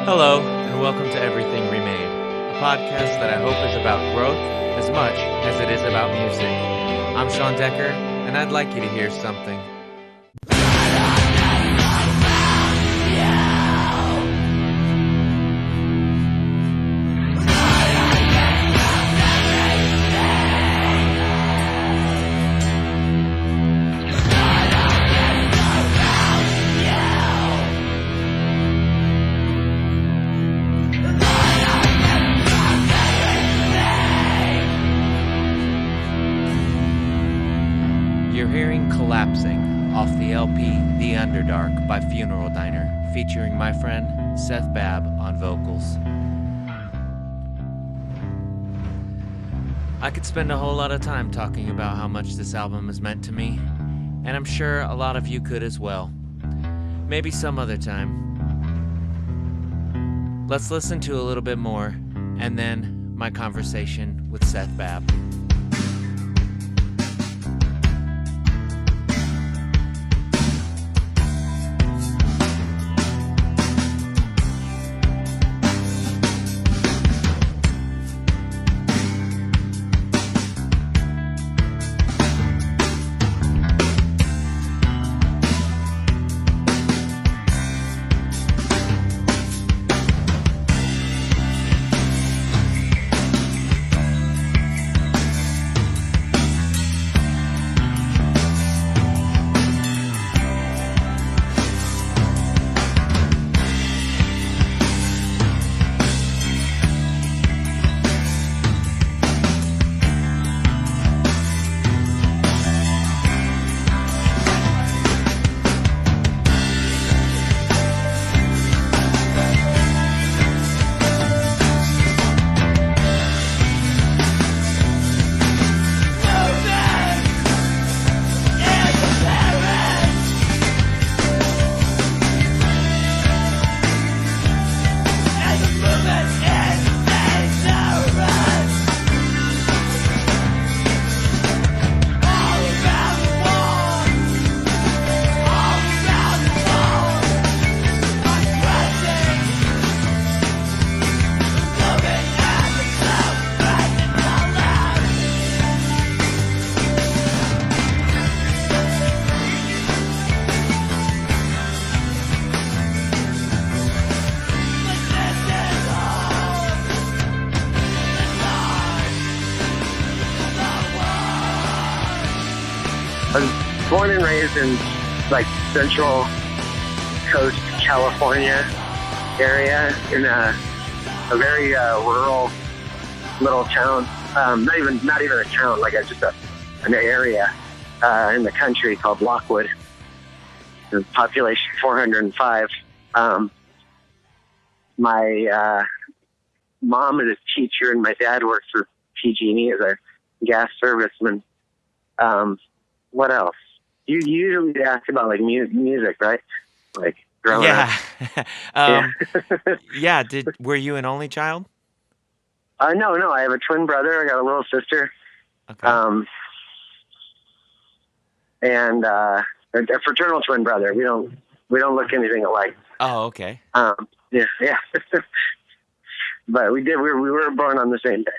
Hello, and welcome to Everything Remade, a podcast that I hope is about growth as much as it is about music. I'm Sean Decker, and I'd like you to hear something. You're hearing Collapsing off the LP The Underdark by Funeral Diner, featuring my friend Seth Babb on vocals. I could spend a whole lot of time talking about how much this album has meant to me, and I'm sure a lot of you could as well. Maybe some other time. Let's listen to a little bit more, and then my conversation with Seth Babb. I was born and raised in like Central Coast, California area in a very rural little town. Not even a town, like just an area in the country called Lockwood. The population 405. My mom is a teacher, and my dad works for PG&E as a gas serviceman. What else? You usually ask about like music, right? Like growing up. Yeah. Were you an only child? No. I have a twin brother. I got a little sister. Okay. And a fraternal twin brother. We don't look anything alike. Oh, okay. Yeah. But we were born on the same day.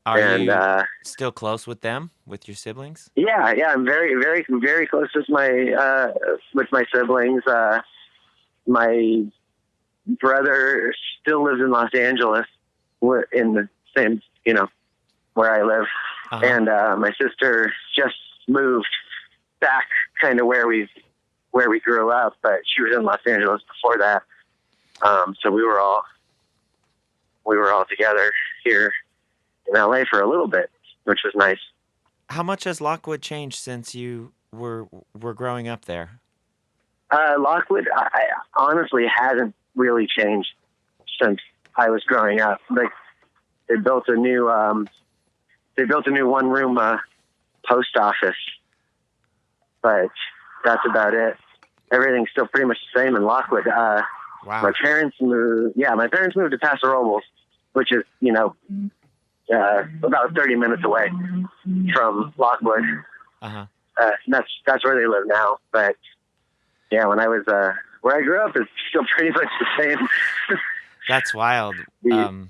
Are you still close with them, with your siblings? Yeah. I'm very, very, very close with my siblings. My brother still lives in Los Angeles. We're in the same, where I live. Uh-huh. And my sister just moved back kind of where we grew up, but she was in Los Angeles before that. So we were all together here in LA for a little bit, which was nice. How much has Lockwood changed since you were growing up there? Lockwood, I honestly hasn't really changed since I was growing up. Like they built a new one-room post office, but that's about it. Everything's still pretty much the same in Lockwood. Wow. My parents moved to Paso Robles, which is about 30 minutes away from Lockwood. Uh-huh. That's where they live now. But yeah, when I was where I grew up is still pretty much the same. That's wild. The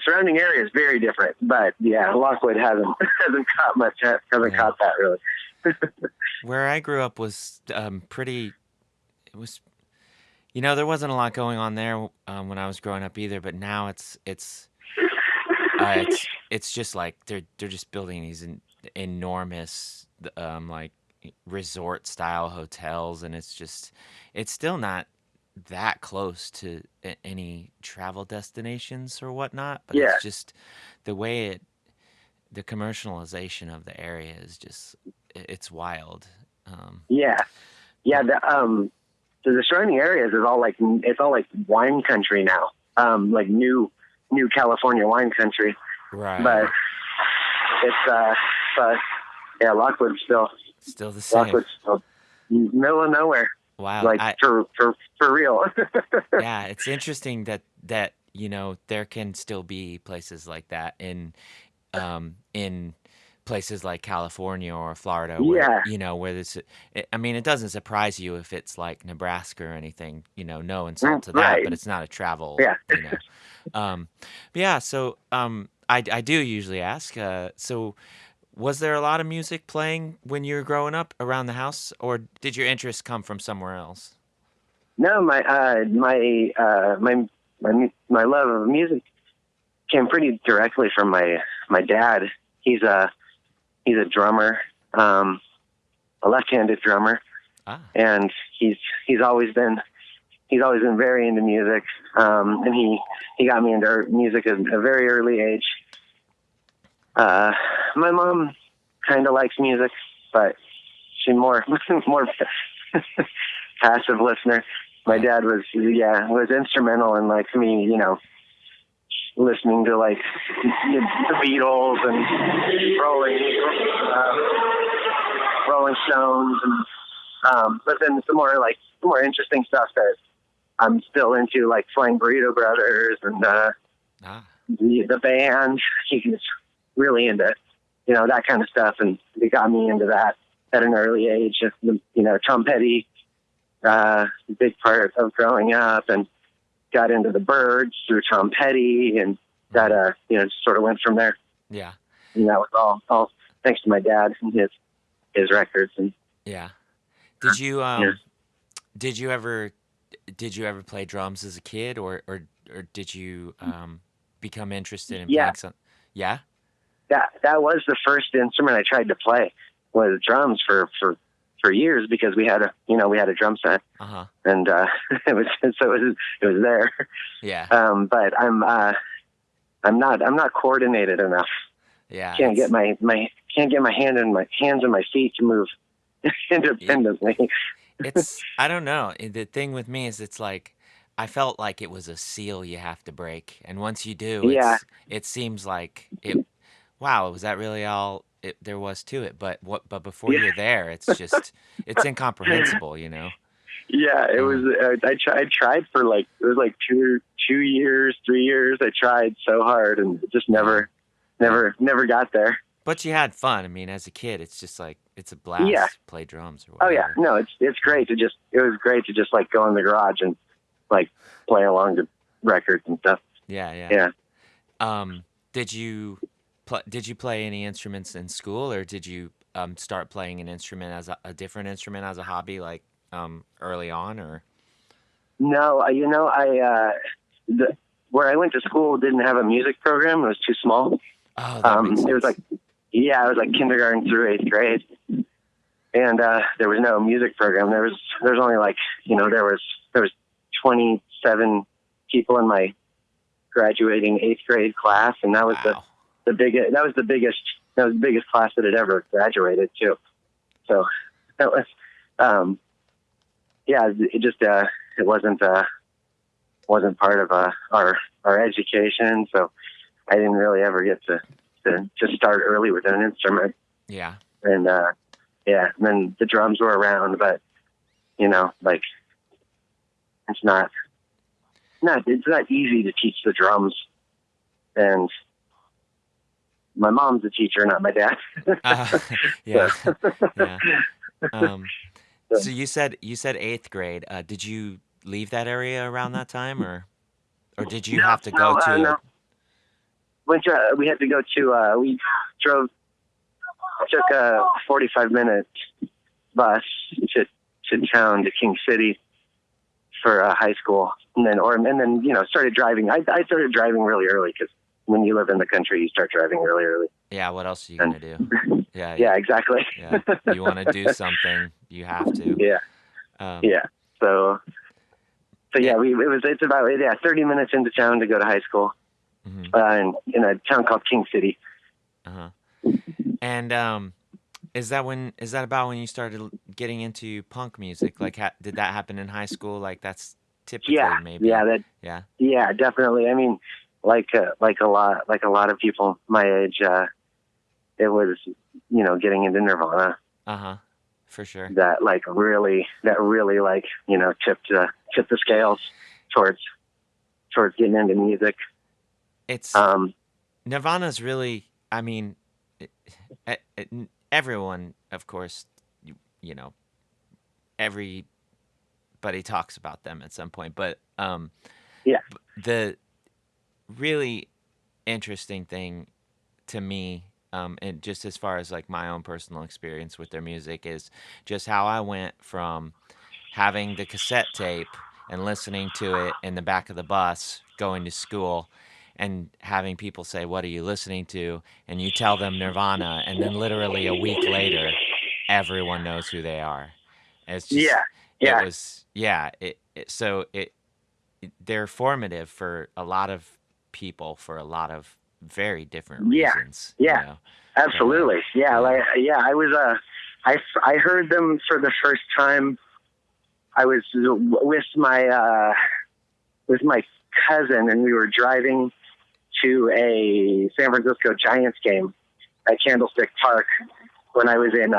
surrounding area is very different, but yeah, Lockwood hasn't caught much, hasn't caught that really. Where I grew up was pretty. It was, there wasn't a lot going on there when I was growing up either. But now it's just like they're just building these enormous like resort style hotels, and it's still not that close to any travel destinations or whatnot. But Yeah. it's just the way the commercialization of the area is just it's wild. The surrounding areas is all like wine country now, like new California wine country. Right. But it's Lockwood's still the same. Lockwood's still middle of nowhere. Wow. Like for real. Yeah, it's interesting that there can still be places like that in places like California or Florida where where this, I mean, it doesn't surprise you if it's like Nebraska or anything, no insult to that, right. but it's not a travel, Yeah. So I do usually ask, so was there a lot of music playing when you were growing up around the house, or did your interest come from somewhere else? No, my love of music came pretty directly from my dad. He's a drummer, a left-handed drummer, and he's always been very into music, and he got me into music at a very early age. My mom kind of likes music, but she's more passive listener. My dad was instrumental in like me, listening to like the Beatles and Rolling Stones, and but then some more interesting stuff that I'm still into, like Flying Burrito Brothers and the band. He's really into that kind of stuff, and it got me into that at an early age. Trompetti, big part of growing up, and got into the Byrds through Trompetti, and that sort of went from there. Yeah. And that was all thanks to my dad and his records. And did you ever play drums as a kid, or did you become interested in playing some? Yeah. That was the first instrument I tried to play, was drums for years, because we had a drum set, and it was there. Yeah. But I'm not coordinated enough. Yeah. Can't get my hands and my feet to move independently. I don't know. The thing with me is, it's like I felt like it was a seal you have to break, and once you do, it seems like it. Wow, was that really all there was to it? But before you're there, it's just it's incomprehensible, Yeah, it was. I tried for it was like 2 years, 3 years. I tried so hard, and it just never got there. But you had fun. I mean, as a kid, it's just like it's a blast to play drums or whatever. Oh yeah, no, it's great to just. It was great to just like go in the garage and like play along to records and stuff. Yeah. Did you play any instruments in school, or did you start playing an instrument as a different instrument as a hobby, like early on, or? No, where I went to school didn't have a music program. It was too small. Oh, that makes sense. It was like kindergarten through 8th grade, and there was no music program. There was only there was 27 people in my graduating 8th grade class, and that was the biggest class that had ever graduated too. So that was it wasn't part of our education, so I didn't really ever get to start early with an instrument. Yeah. And and then the drums were around, but it's not easy to teach the drums, and my mom's a teacher, not my dad. Yeah. Yeah. So you said eighth grade. Did you leave that area around that time, or did you No, have to go no, to a? no. We had to go to. We drove. Took a 45-minute bus to town, to King City, for high school, and then started driving. I started driving really early, because when you live in the country, you start driving really early. Yeah, what else are you And gonna do? Yeah, yeah, exactly. yeah. You want to do something, you have to. Yeah, Um, yeah. So yeah, it, it's about 30 minutes into town to go to high school, mhm, in a town called King City. uh-huh. And is that about when you started getting into punk music? Like, did that happen in high school? Like, that's Yeah, typically maybe. yeah, Yeah. yeah, definitely. I mean, like a lot of people my age, it was, getting into Nirvana Uh-huh. For sure. that really like, tipped the scales towards getting into music. It's Um, Nirvana's really. I mean, it, everyone, of course, you know, everybody talks about them at some point, but yeah, the really interesting thing to me, and just as far as like my own personal experience with their music, is just how I went from having the cassette tape and listening to it in the back of the bus going to school, and having people say, "What are you listening to?" And you tell them Nirvana, and then literally a week later, everyone knows who they are. It's just, yeah, it yeah, was, yeah. So they're formative for a lot of people for a lot of very different yeah, reasons, yeah, But absolutely. Yeah, yeah. I was, I heard them for the first time. I was with my cousin, and we were driving to a San Francisco Giants game at Candlestick Park when I was in.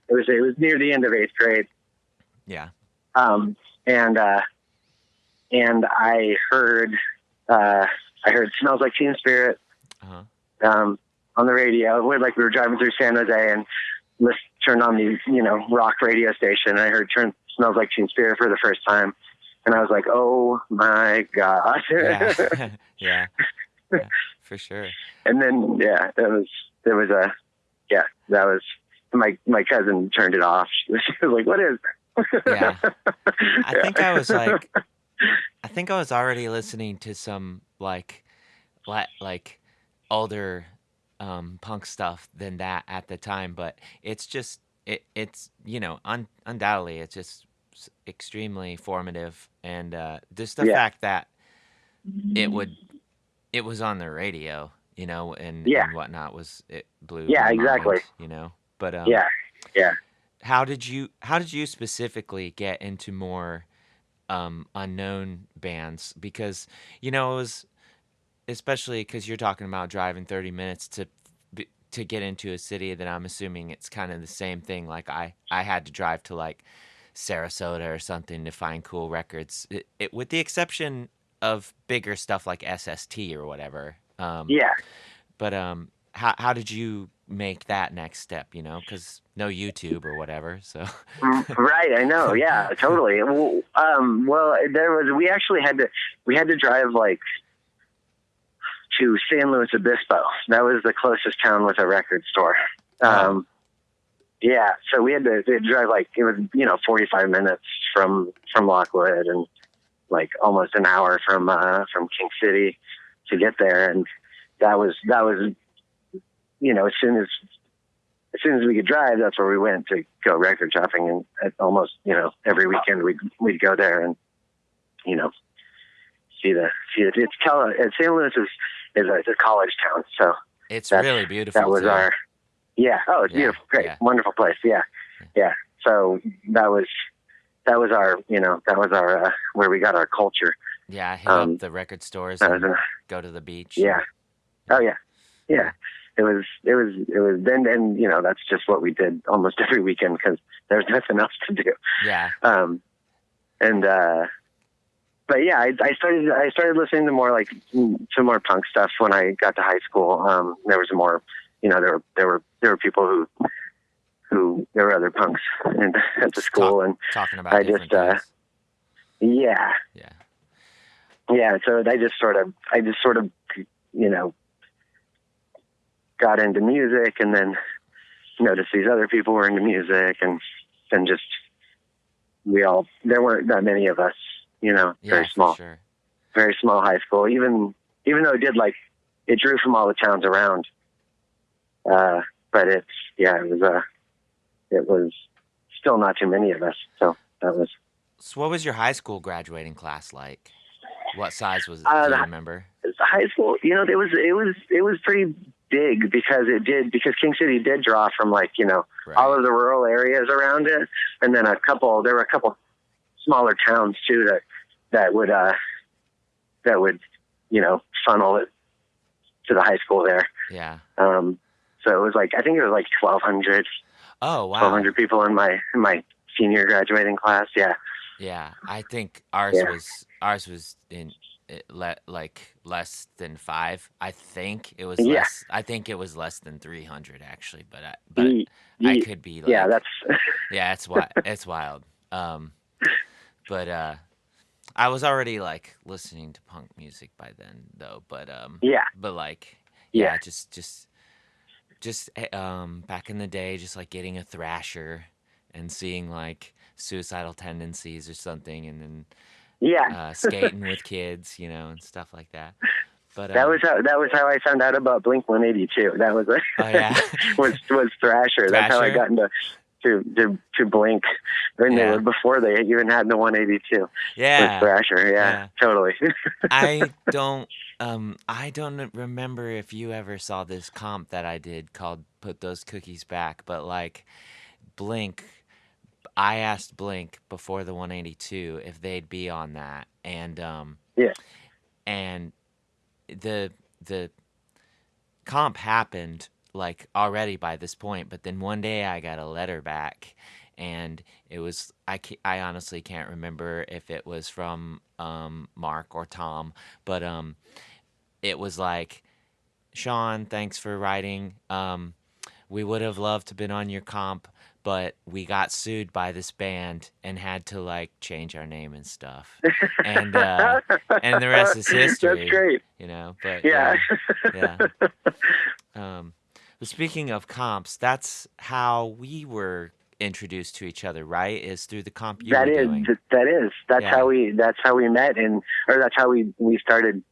It was near the end of eighth grade. Yeah. Um, and I heard "Smells Like Teen Spirit" Uh-huh. um, on the radio. We were driving through San Jose, and turned on the rock radio station. I heard "Smells Like Teen Spirit" for the first time, and I was like, "Oh my god!" Yeah. Yeah. Yeah. For sure. And then there was a that was my cousin turned it off. She was like, "What is Yeah. I think I was yeah. like I think I was already listening to some like older punk stuff than that at the time, but it's just it's undoubtedly it's just extremely formative, and just the Yeah, fact that it would it was on the radio, and yeah, whatnot, it blew yeah, my exactly. mind. But Yeah, yeah. how did you specifically get into more unknown bands? Because it was, especially because you're talking about driving 30 minutes to get into a city that I'm assuming it's kind of the same thing. Like I had to drive to like Sarasota or something to find cool records. With the exception of bigger stuff like SST or whatever. Yeah. But how did you make that next step? Because no YouTube or whatever. So Right, I know. Yeah, totally. Well, we actually had to drive like to San Luis Obispo. That was the closest town with a record store. oh, Yeah, so we had to drive like it was 45 minutes from Lockwood, and like almost an hour from King City to get there, and that was as soon as we could drive, that's where we went to go record shopping, and almost every weekend we'd go there and you know St. Louis is a college town, so it's that's really that beautiful was too. our it's Yeah, beautiful, great, yeah, wonderful place, yeah, yeah. yeah. So that was our where we got our culture. Yeah, I hit up Um, the record stores that was and go to the beach yeah, and oh yeah, yeah, yeah. yeah, It was then, and that's just what we did almost every weekend because there's nothing else to do. yeah. Um, and but yeah, I started listening to more punk stuff when I got to high school. There was more, there were people who who there were other punks at the Just school, and talking about I different just things. yeah. So I just sort of got into music, and then noticed these other people were into music, and then just there weren't that many of us, very small, for sure. very small high school, even though it drew from all the towns around. But it was still not too many of us. So that was. So what was your high school graduating class like? What size was it? Do you remember? High school, it was pretty big because King City did draw from right. all of the rural areas around it, and then there were a couple smaller towns too that would funnel it to the high school there. Yeah. So it was I think it was 1,200. Oh wow. 1,200 people in my senior graduating class. Yeah. Yeah, I think ours was in less than 5. I think it was less. I think it was less than 300 actually, but I could be that's yeah, it's wild. But I was already listening to punk music by then though, but back in the day, just getting a Thrasher and seeing Suicidal Tendencies or something, and then skating with kids, and stuff like that. But that was how I found out about Blink 182. That was was Thrasher. That's how I got into to Blink. And they were before they even had the 182. Yeah, was Thrasher. Yeah. Totally. I don't remember if you ever saw this comp that I did called "Put Those Cookies Back," but Blink. I asked Blink before the 182 if they'd be on that, and and the comp happened already by this point, but then one day I got a letter back, and it was I honestly can't remember if it was from Mark or Tom, but it was Sean, thanks for writing. We would have loved to been on your comp, but we got sued by this band and had to change our name and stuff. And the rest is history. That's great. But yeah. But speaking of comps, that's how we were introduced to each other, right? Is through the comp you were doing. That's how we met, or that's how we started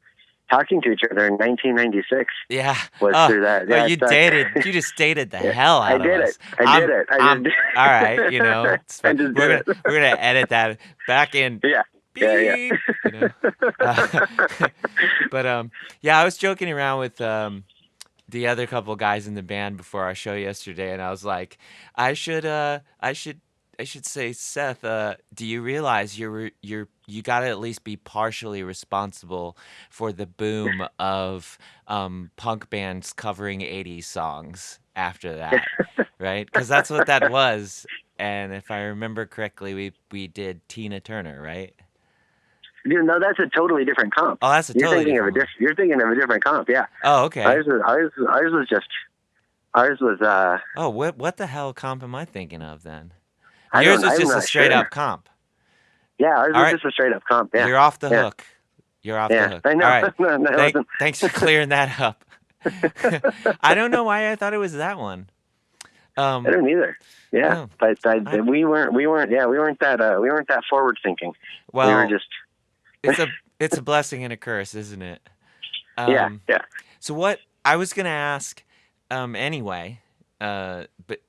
talking to each other in 1996. Yeah. Was through that. Yeah, you just dated the hell out of us. I did it. All right, we're gonna edit that back in. Yeah. Beep, but I was joking around with the other couple guys in the band before our show yesterday, and I was like, I should say, Seth, do you realize you gotta at least be partially responsible for the boom of punk bands covering 80s songs after that, right? Because that's what that was. And if I remember correctly, we did Tina Turner, right? No, that's a totally different comp. Oh, that's You're thinking of a different comp, yeah. Oh, okay. Ours was. Oh, what the hell comp am I thinking of then? I'm Yours was just not a straight sure. up comp. Yeah, ours was just a straight up comp. Yeah. You're off the hook. You're off the hook. I know. All right. No, Thanks for clearing that up. I don't know why I thought it was that one. I don't either. Yeah, but we weren't that forward thinking. Well, we were just. It's a blessing and a curse, isn't it? Yeah. So what I was gonna ask, anyway, but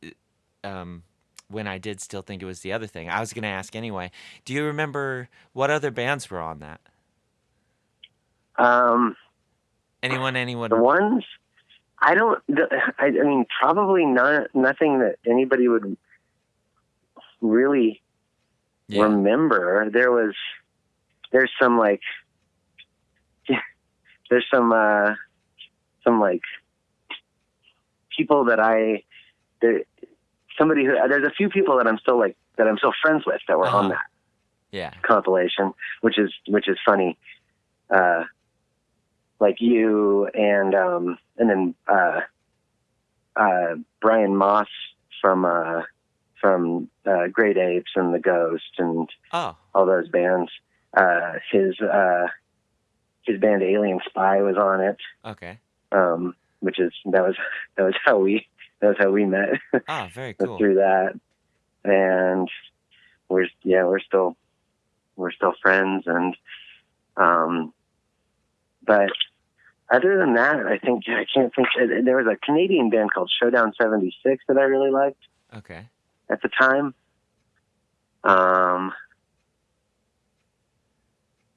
when I did still think it was the other thing, I was gonna ask anyway. Do you remember what other bands were on that? Anyone? The ones I don't. I mean, probably nothing that anybody would really remember. There's some people that there's a few people that I'm still friends with that were on that compilation, which is funny. Like you and then Brian Moss from Great Apes and the Ghost and Oh, all those bands. His band Alien Spy was on it. okay. Which is that was how we met. Oh, very cool. Through that, and we're still friends, and but other than that, I can't think. There was a Canadian band called Showdown 76 that I really liked. Okay. At the time. I'm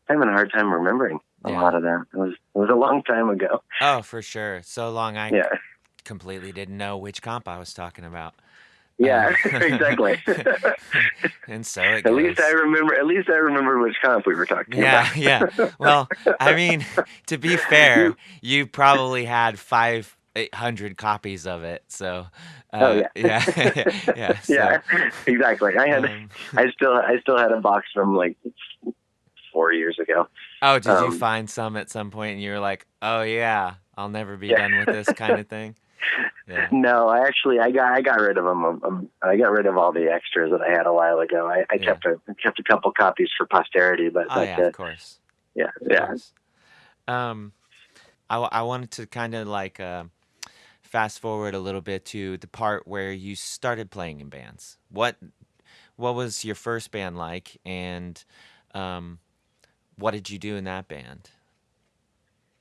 having a hard time remembering a lot of that. It was a long time ago. Oh, for sure. So long I Yeah. completely didn't know which comp I was talking about. Yeah, exactly. And so it goes. At least I remember which comp we were talking about. Yeah. Well, I mean, to be fair, you probably had 800 copies of it. So, yeah. yeah. So, yeah, exactly. I still had a box from like 4 years ago. Oh, did you find some at some point and you were like, oh yeah, I'll never be done with this kind of thing? Yeah. No, I got rid of them. I got rid of all the extras that I had a while ago. I kept a couple copies for posterity, but of course. Yeah. Course. I wanted to kind of like fast forward a little bit to the part where you started playing in bands. What was your first band like, and what did you do in that band?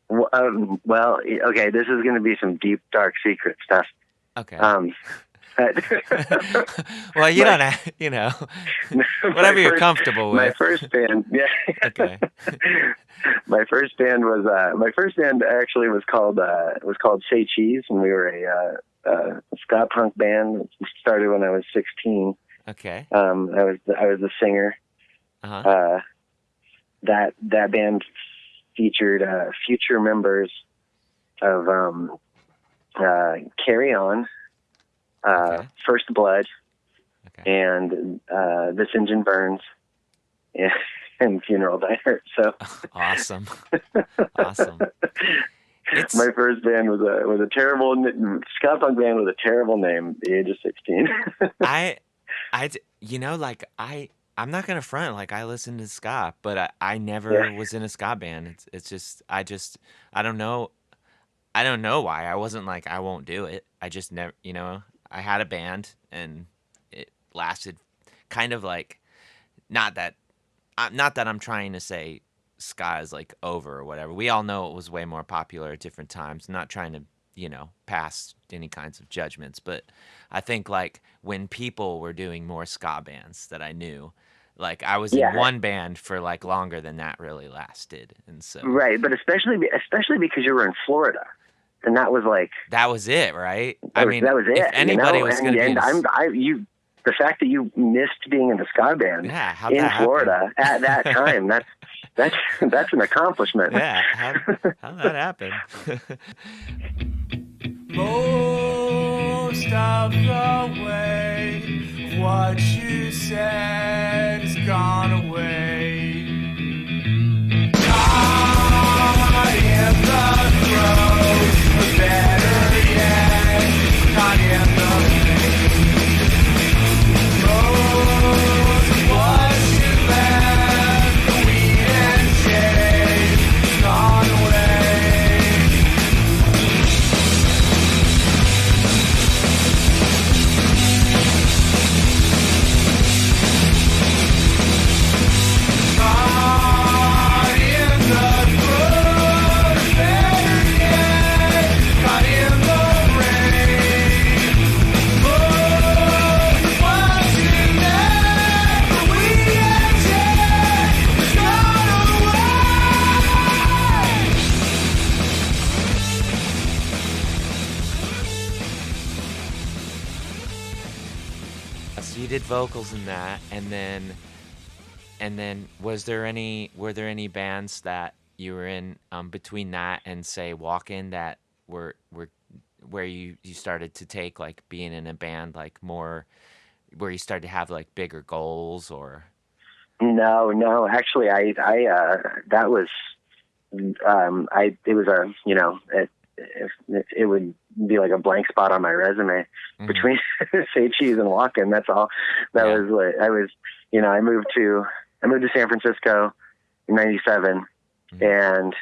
Well, okay, this is going to be some deep, dark secret stuff. Okay. Well, you don't have, whatever you're comfortable with. My first band, yeah. Okay. My first band actually was called Say Cheese, and we were a ska punk band. It started when I was 16. Okay. I was the singer. Uh-huh. That band featured future members of Carry On, First Blood, and This Engine Burns, and Funeral Diner. So awesome. My first band was a terrible ska punk band with a terrible name. At the age of 16. I'm not gonna front. Like, I listened to ska, but I never was in a ska band. It's just I don't know. I don't know why. I wasn't like, I won't do it. I just never, I had a band and it lasted kind of like, not that I'm trying to say ska is like over or whatever. We all know it was way more popular at different times. I'm not trying to, pass any kinds of judgments, but I think like when people were doing more ska bands that I knew, like I was in one band for like longer than that really lasted. And so right, but especially because you were in Florida. And that was like it, right? That was it. If anybody was going to be, the fact that you missed being in the ska band in Florida at that time, that's an accomplishment. Yeah, how'd that happen? Most of the way, what you said has gone away. Caught in the throes, or better yet, caught in the pain. Most of what you left, the weed and shade, gone away. So you did vocals in that, and then were there any bands that you were in between that and say Walk-In that were where you started to take like being in a band like more, where you started to have like bigger goals? Or no, actually I that was it was a it would be like a blank spot on my resume Mm-hmm. between Say Cheese and Walking. That's all. That Yeah. was what I was. I moved to San Francisco in '97, Mm-hmm. and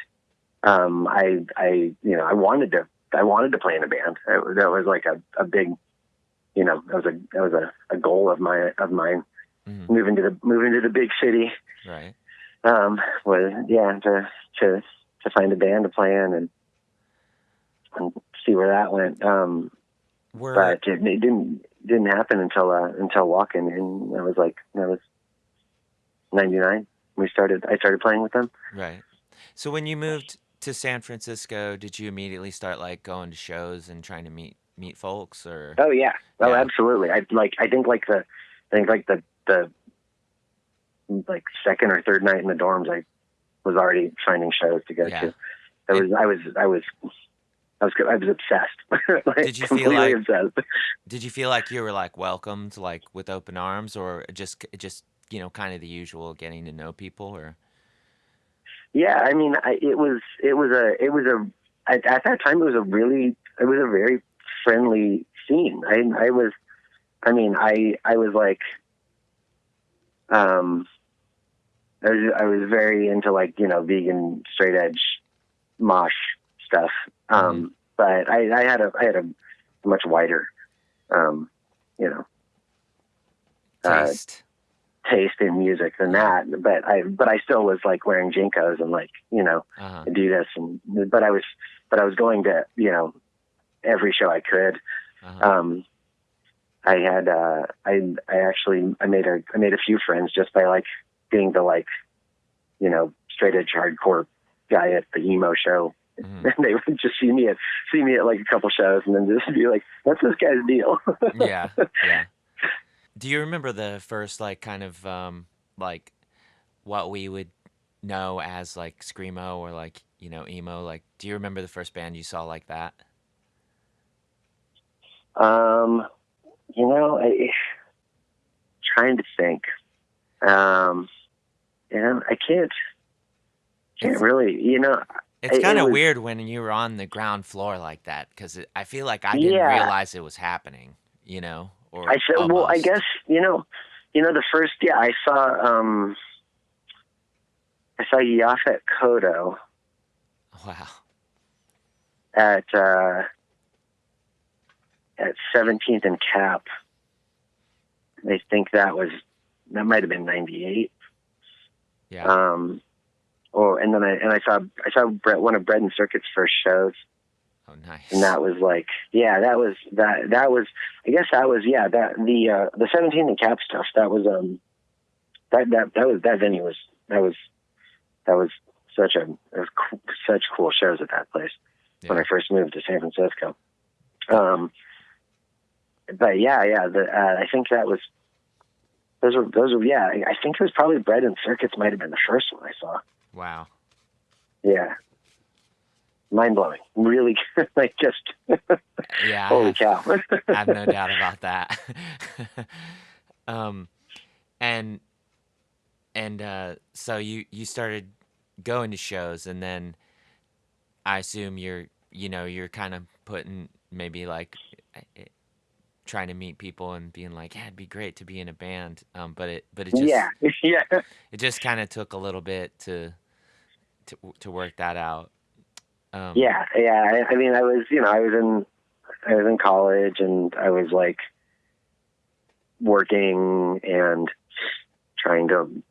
I wanted to play in a band. That was like a big, that was a goal of mine. Mm-hmm. Moving to the big city, Right. was to find a band to play in and see where that went. Were But it didn't happen until Walking, and that was '99. I started playing with them. right. So when you moved to San Francisco, did you immediately start like going to shows and trying to meet folks or Oh yeah, oh yeah. absolutely. I think like the like second or third night in the dorms, I was already finding shows to go Yeah. to. I And was I was I was I was obsessed, like did you feel completely like obsessed. did you feel like you were like welcomed like with open arms or just kind of the usual getting to know people or Yeah, I mean, it was a at that time it was a very friendly scene. I was like, um, I was very into like vegan straight edge mosh stuff. mm-hmm. But I had a much wider, um, you know, uh, Taste. taste in music than Yeah. that. But I still was like wearing Jinkos and like Uh-huh. Adidas, but I was going to every show I could. Uh-huh. Um, I had I actually I made a few friends just by like being the like straight edge hardcore guy at the emo show. Mm-hmm. And they would just see me at like a couple shows and then just be like, "What's this guy's deal?" Yeah. Yeah. Do you remember the first like kind of like what we would know as like screamo or like emo? Like, do you remember the first band you saw like that? um, trying to think. Um, I can't It's really. it's kind It of was weird when you were on the ground floor like that because I feel like I didn't yeah. realize it was happening, I or said, well, I almost. guess the first I saw Yaphet Kodo Wow. at uh, at 17th and Cap. I think that might have been '98. Yeah. Um, and then I saw one of Bread and Circuit's first shows, Oh, and nice. that was like that was I guess that was the 17th and Cap stuff. That was that venue was that was that was such cool shows at that place when I Yeah. first moved to San Francisco. Um, but I think that was those were yeah. I think it was probably Bread and Circuits might have been the first one I saw. Wow. Yeah, mind blowing. Really, like just Yeah, holy cow. I have no doubt about that. um, and so you started going to shows, and then I assume you're kind of putting maybe like trying to meet people and being like, yeah, it'd be great to be in a band. But Yeah, yeah, it just kind of took a little bit to work that out. Um, yeah. I mean, I was in college and I was like working and trying to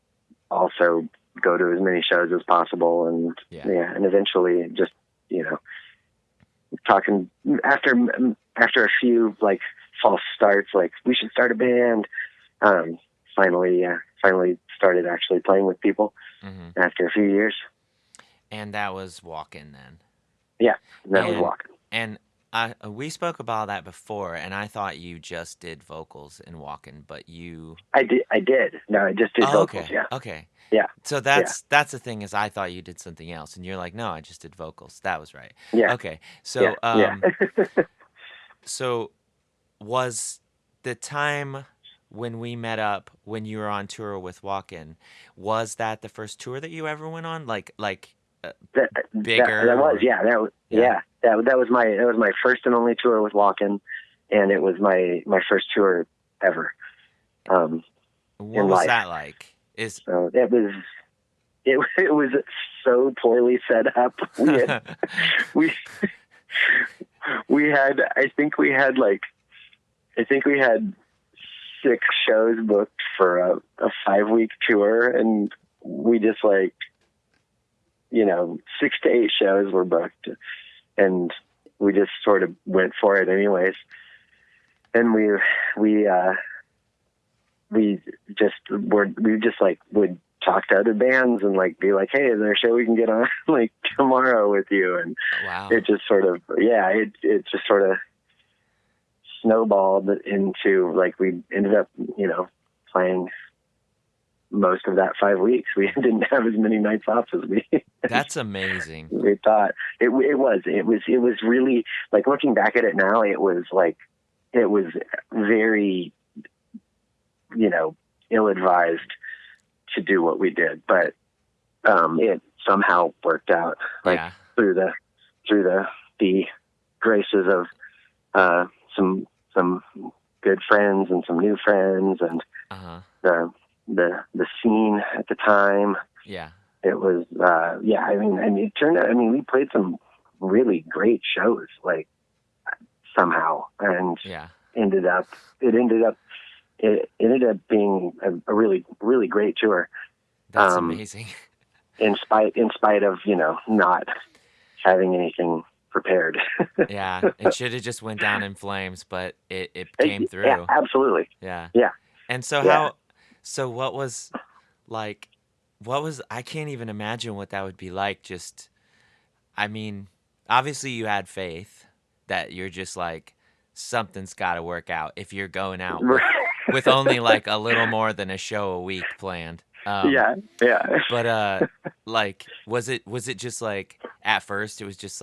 also go to as many shows as possible, and yeah. and eventually just you know talking after a few like false starts, like we should start a band. Um, finally started actually playing with people Hmm. after a few years. And that was walking then. Yeah, that was And walking. and we spoke about that before, and I thought you just did vocals in walking, but you. I did. No, I just did Oh, vocals. okay, Yeah, okay. yeah, So yeah, that's the thing is I thought you did something else, and you're like, no, I just did vocals. That was right. yeah, Okay, yeah, so yeah. so was the time when we met up when you were on tour with Walkin', was that the first tour that you ever went on? That bigger was, or yeah, yeah. that was my first and only tour with Walken, and it was my first tour ever, What in was life. that like? Is So it was so poorly set up. We we had I think we had 6 shows booked for a 5-week tour, and we just 6 to 8 shows were booked, and we just sort of went for it anyways. And we just would talk to other bands and be like, hey, is there a show we can get on tomorrow with you? And wow. it just sort of it just sort of snowballed into we ended up playing most of that 5 weeks. We didn't have as many nights off as we That's amazing. we thought. It was really, looking back at it now, it was very ill-advised to do what we did, but it somehow worked out, Yeah. through the graces of some good friends and some new friends, and the scene at the time. Yeah. It was it turned out, we played some really great shows somehow, and Yeah. it ended up being a really, really great tour. That's amazing. In spite of not having anything prepared. Yeah, it should have just went down in flames, but it came through. Yeah, absolutely. Yeah. Yeah. And so Yeah. so what was I can't even imagine what that would be like. Just, I mean, obviously you had faith that you're just something's got to work out if you're going out with only a little more than a show a week planned. Yeah. But was it just at first it was just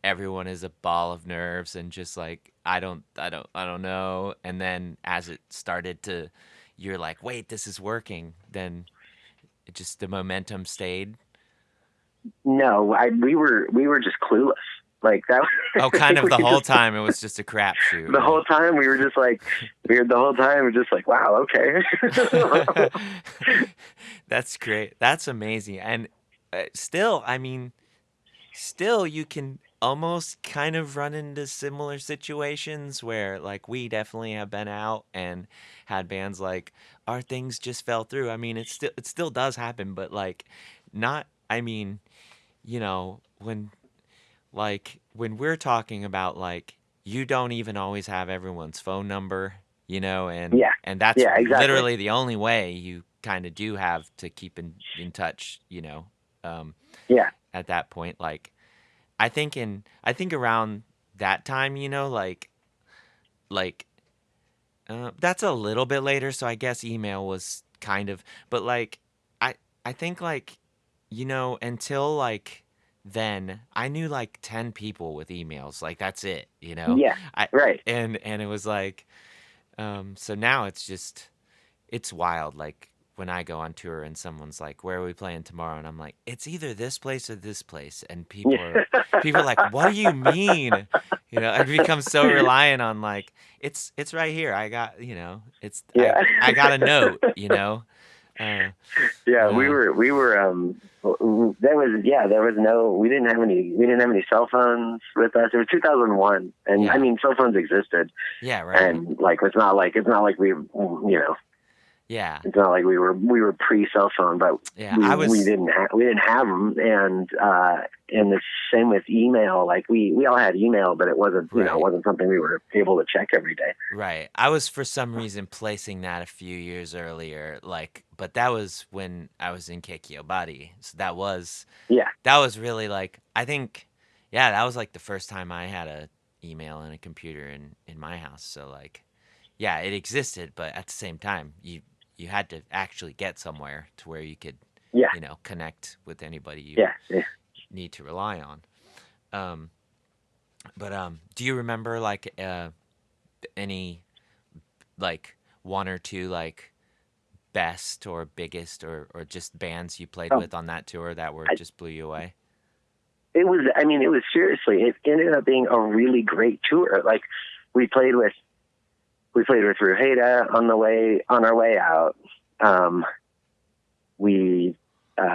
everyone is a ball of nerves and just I don't know, and then as it started to, you're like, wait, this is working, then it just, the momentum stayed. No, we were just clueless. That. Oh, kind of the whole time it was just a crapshoot. The whole time we were just the whole time we were just wow, okay. That's great. That's amazing. And still, still you can almost kind of run into similar situations where we definitely have been out and had bands our things just fell through. It still does happen, but not, when we're talking about you don't even always have everyone's phone number, and Yeah. and that's Yeah, exactly. literally the only way you kind of do have to keep in touch, Yeah. at that point. I think around that time, that's a little bit later, so I guess email was kind of, but I think until then I knew 10 people with emails. That's it, Yeah. I Right. and it was so now it's wild. When I go on tour and someone's like, "Where are we playing tomorrow?" and I'm like, "It's either this place or this place," and people are like, "What do you mean?" I've become so reliant on it's right here. I got, it's Yeah. I got a note, Yeah, we were there was no, we didn't have any cell phones with us. It was 2001, and Yeah. Cell phones existed. Yeah, right. And it's not like we, Yeah. it's not like we were pre-cell phone, but Yeah, we didn't have them. And the same with email. We all had email, but it wasn't Right. it wasn't something we were able to check every day. Right. I was for some reason placing that a few years earlier, but that was when I was in Kekiobari. So that was really I think, yeah, that was the first time I had a email and a computer in my house. So yeah, it existed, but at the same time, you had to actually get somewhere to where you could, connect with anybody you need to rely on. But do you remember any one or two best or biggest or just bands you played with on that tour that were just blew you away? it was. I mean, it was seriously. It ended up being a really great tour. Like we played with Ruheda on our way out. We we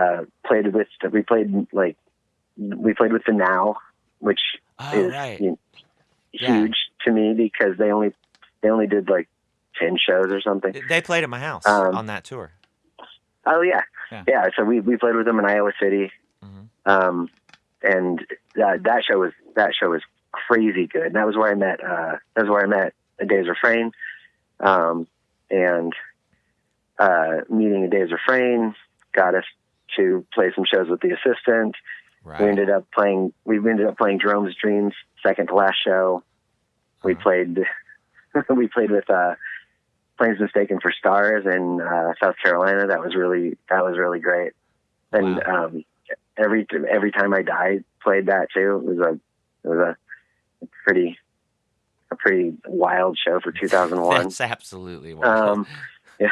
played with the Now, which Oh, is right. Yeah. huge to me because they only did like 10 shows or something. They played at my house Um, on that tour. oh yeah, Yeah. yeah. So we played with them in Iowa City, Hmm. um, and that show was crazy good. And that was where I met A Day's Refrain, and meeting A Day's Refrain got us to play some shows with the Assistant. We Right. ended up playing Jerome's Dreams second to last show. We Uh-huh. played we played with Planes Mistaken for Stars in South Carolina. That was really great. And Wow. every time I died played that too. It was pretty a pretty wild show for 2001. That's absolutely wild. Yeah.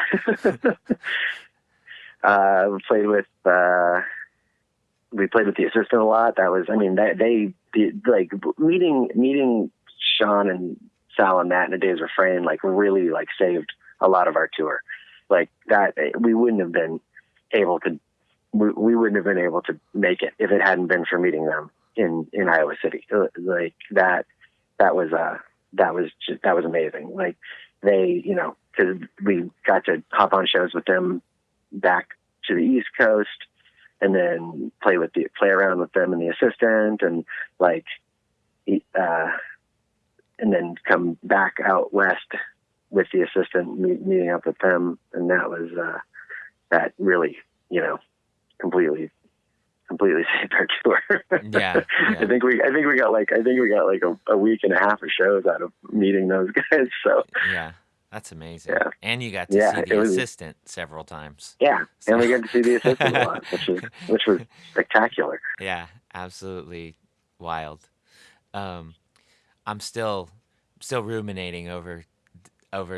we played with the Assistant a lot. That was, I mean, that they did, like meeting Sean and Sal and Matt in A Day's Refrain, like really like saved a lot of our tour. Like that, we wouldn't have been able to, we wouldn't have been able to make it if it hadn't been for meeting them in Iowa City. Like that was amazing. Like they, you know, cause we got to hop on shows with them back to the East Coast and then play around with them and the Assistant and like, and then come back out west with the Assistant, meeting up with them. And that really, you know, completely saved our tour. Yeah. Yeah. I think we got like a week and a half of shows out of meeting those guys. So Yeah. That's amazing. yeah, And you got to yeah, see it the was, assistant several times. yeah. So And we got to see the Assistant a lot, which was spectacular. yeah, absolutely wild. Um, I'm still ruminating over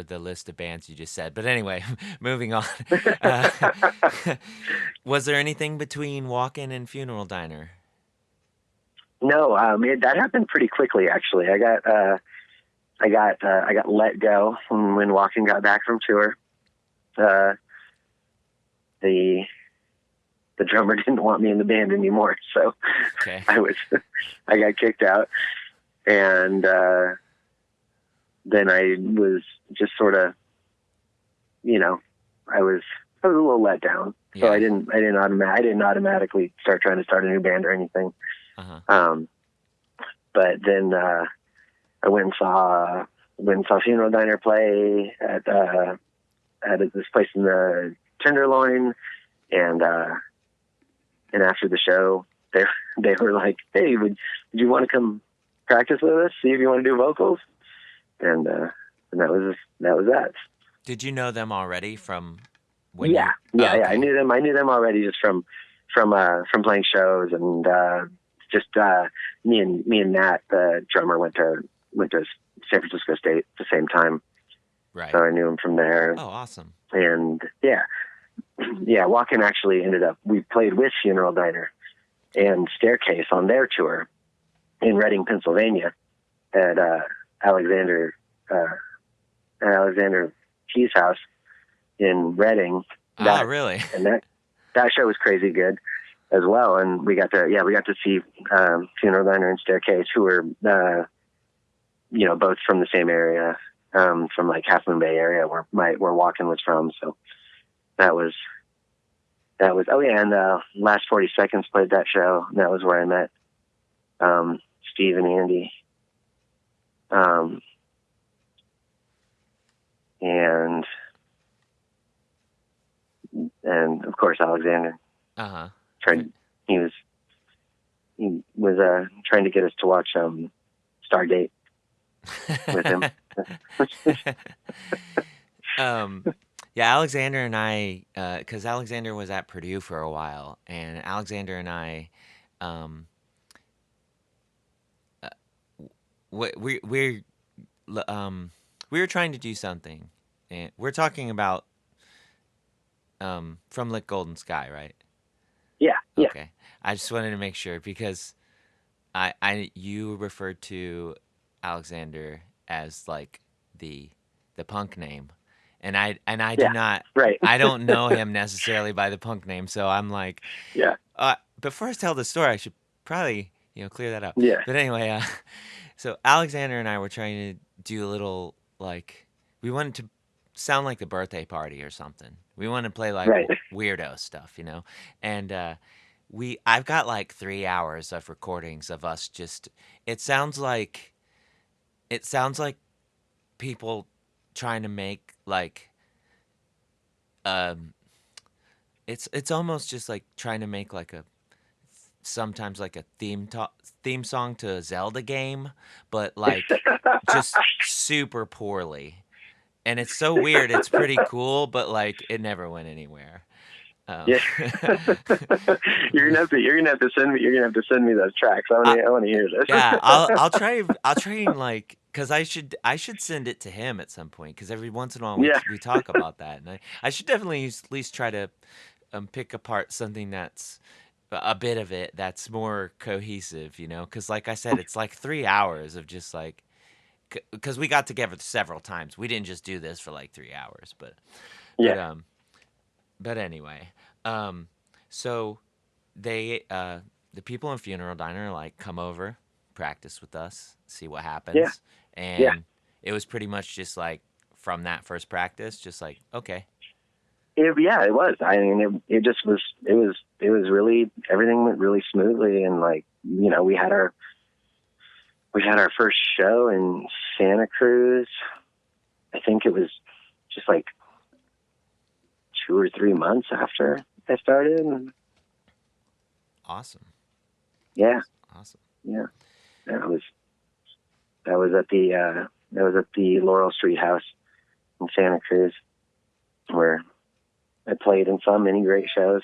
the list of bands you just said. But anyway, moving on. Uh, was there anything between Walk-In and Funeral Diner? No, that happened pretty quickly. Actually, I got let go when Walking got back from tour. Uh, the the drummer didn't want me in the band anymore, so Okay. I was I got kicked out, and then I was just sort of, you know, I was a little let down. So Yeah. I didn't automatically start a new band or anything. Uh-huh. Um, but then I went and saw Funeral Diner play at this place in the Tenderloin, and after the show, they were like, "Hey, would you want to come practice with us? See if you want to do vocals?" And that was that. Did you know them already from when Yeah, you? Oh, yeah. I okay. knew them. I knew them already just from playing shows and just me and Nat, the drummer, went to San Francisco State at the same time, so Right. I knew him from there. Oh, awesome. And yeah, yeah. Walken actually ended up. We played with Funeral Diner and Staircase on their tour in Reading, Pennsylvania, at Alexander uh, Alexander T's house in Reading. Ah, really? And that show was crazy good as well. And we got to see Funeral Diner and Staircase, who were both from the same area, from like Half Moon Bay area where Walken was from. So that was oh yeah, and Last 40 Seconds played that show. And that was where I met Steve and Andy. And of course Alexander Uh-huh. tried. He was trying to get us to watch Stargate with him. um, yeah, Alexander and I, because Alexander was at Purdue for a while, and Alexander and I, um, uh, l- um, we were trying to do something, and we're talking about from Lit Golden Sky, right? Yeah, yeah, Okay, I just wanted to make sure because you referred to Alexander as like the the punk name, and I do Yeah, not. right. I don't know him necessarily by the punk name, so I'm like, Yeah, before I tell the story, I should probably clear that up. yeah, But anyway, so Alexander and I were trying to do a little like we wanted to sound like the birthday party or something. We wanted to play like right. weirdo stuff, and I've got like 3 hours of recordings of us just. It sounds like it sounds like people trying to make like um. It's almost just like trying to make like a sometimes like a theme song to a Zelda game, but like just super poorly. And it's so weird. It's pretty cool, but like it never went anywhere. Um, Yeah. You're gonna have to send me those tracks. I, I want to hear yeah, this. I'll try and like because I should send it to him at some point because every once in a while Yeah, we talk about that and I should definitely at least try to pick apart something that's a bit of it that's more cohesive, because like I said, it's like 3 hours of just like because we got together several times. We didn't just do this for like 3 hours, but yeah, um, but anyway, um, so they the people in Funeral Diner like come over, practice with us, see what yeah, happens, yeah. and it was pretty much just like from that first practice, just like okay, Yeah, it was. I mean, it just was. It was really everything went really smoothly, and like we had our first show in Santa Cruz. I think it was just like 2 or 3 months after I started. And awesome, yeah, awesome. yeah, that was that was at the Laurel Street House in Santa Cruz, where I played in so many great shows.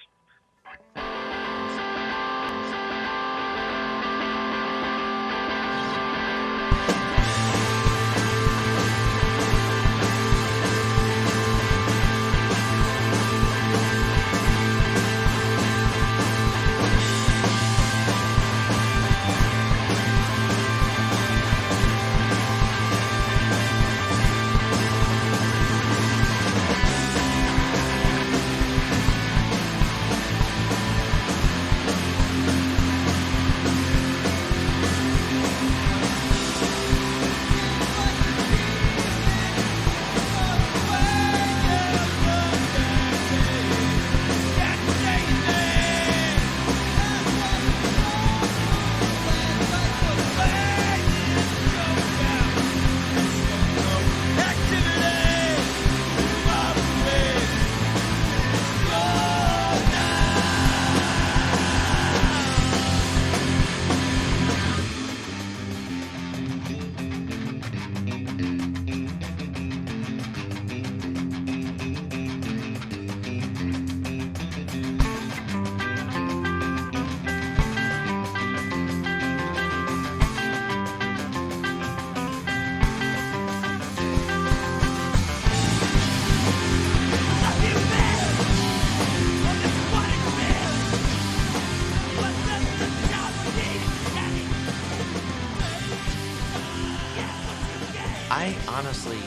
I honestly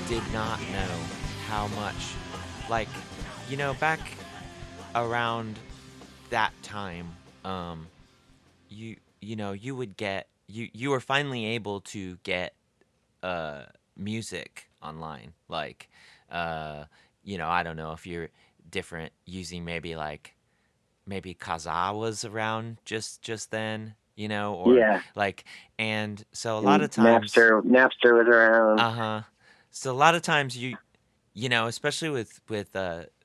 did not know how much, like, back around that time, you would get you were finally able to get uh music online, like, uh, I don't know if you're different using maybe Kazaa was around just then, or Yeah, like, and so a lot and of times, Napster was around. uh-huh. So a lot of times especially with